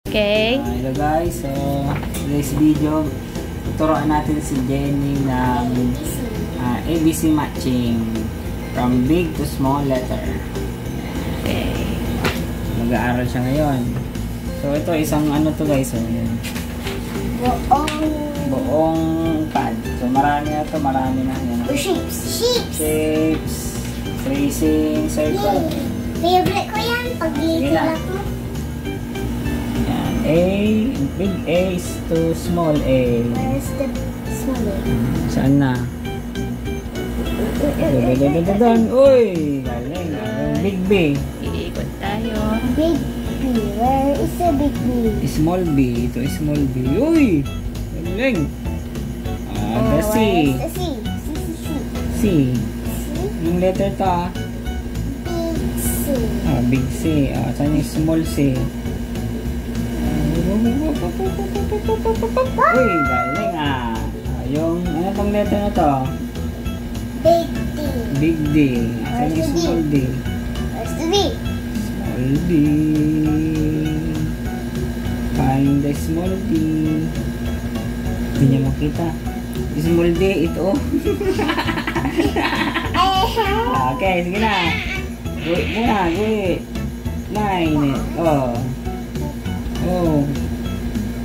Okay. Hello guys, so today's video tuturuan natin si Jenny ng ABC matching from big to small letter. Okay. Mag-aaral siya ngayon. So ito isang ano to guys, buong pad. So marami na to, marami na yan. Shapes, tracing, circle. Favorite ko yan pag little ako. A, big A to small A. Where's the small A? Saan na? Doon. Uy! Galing. Big B. Iikot tayo. Big B. Where is the big B? Small B. Ito is small B. Uy! Galing. The C. Where's the C? C. Yung letter to Big C. Big C. Saan yung small C? Uy, galing yung ano tong letter na to? Big D. Big D. Saan yung small D? Where's the D? Small D. Find the small D. Hindi niya makita. Small D, ito. Okay, sige na. Guhit muna, guhit. 9. Oh.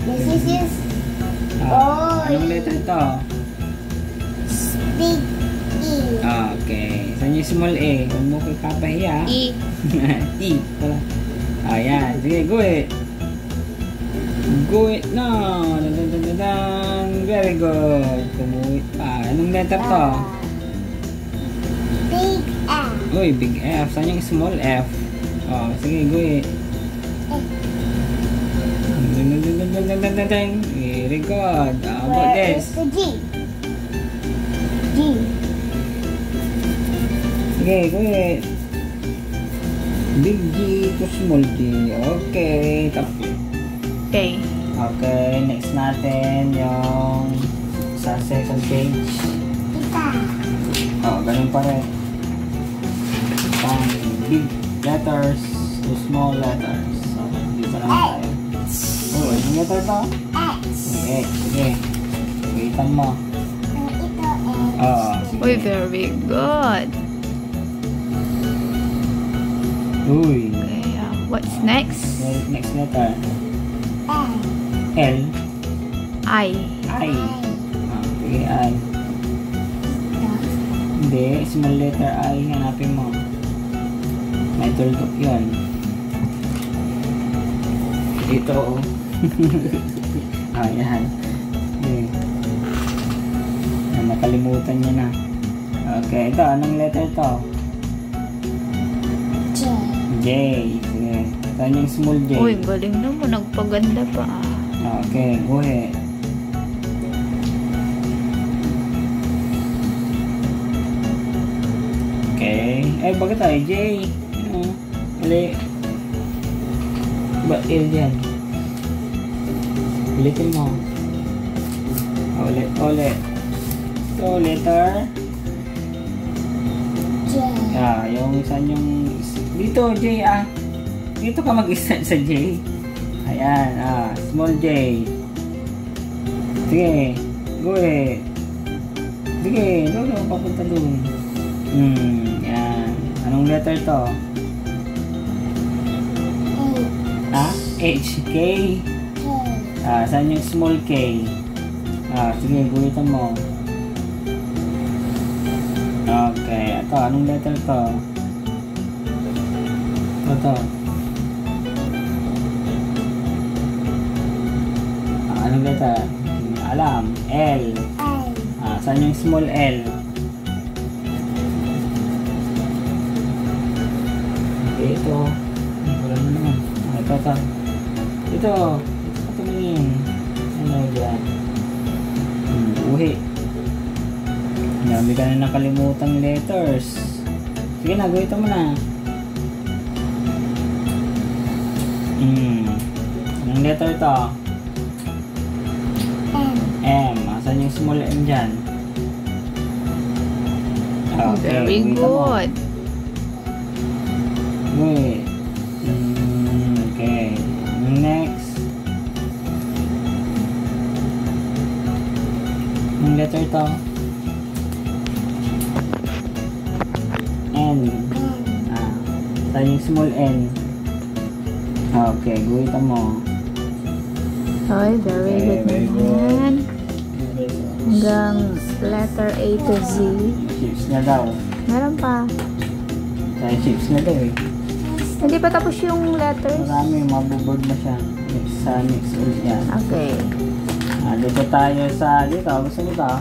This is Anong letter to? big E. Okay. Saan yung small A? Huwag mo kayo papahiya. E. E. Wala. Ayan. Sige, guhit. Guhit na. Very good. Kumuhit pa. Anong letter to? Big F. Uy, big F. Saan yung small F? Sige, guhit. Very good. How about this? Where is the G? G. Sige, guhit. Big G to small G. Okay. Okay. Okay, next natin yung sa second page. Kita. Ganun pa rin. From big letters to small letters. So, dito lang tayo. Anong letter to? X. X. Sige. Waitan mo. Ito X. Uy, very good. Uy. Okay, what's next? Next letter. L. L. I. I. Sige, I. Hindi, small letter I. Hanapin mo. May tuldok yun. Dito, Ayan. Okay. Nakalimutan niya na. Okay, ito. Anong letter to? J. J. Sige. Saan yung small J? Uy, galing naman. Nagpaganda pa. Okay, go ahead. Okay. Ay, bakit tayo? J. Ano? Mali. Ba't L yan? Ulitin mo. Ulit. So, letter? J. Yung saan yung... Dito, J, Dito ka mag-start sa J. Ayan, small J. Sige, go ahead. Sige, doon papunta doon. Yan. Anong letter to? H. K. Saan yung small K? Sige, guhitan mo. Okay, ito, anong letter to? Ito. Anong letter? Alam. L. Saan yung small L? Okay, ito. Wala na naman. Ito. Ito tumingin. Ano dyan? Uhi. Dami ka na nakalimutang letters. Sige na, gawin mo na. Anong letter to? M. Saan yung small M dyan? Okay, Very good. Wait. Okay. Next. Anong letter to? N. Saan yung small N? Okay, guhitan mo. Okay, very Okay, good very naman. Hanggang letter A to Z. Chips na daw. Meron pa. Saan chips na daw eh. Hindi pa tapos yung letters. Marami, mabuboard na siya. Next ulit yan. Okay. Dito tayo sa dito. Gusto mo ito?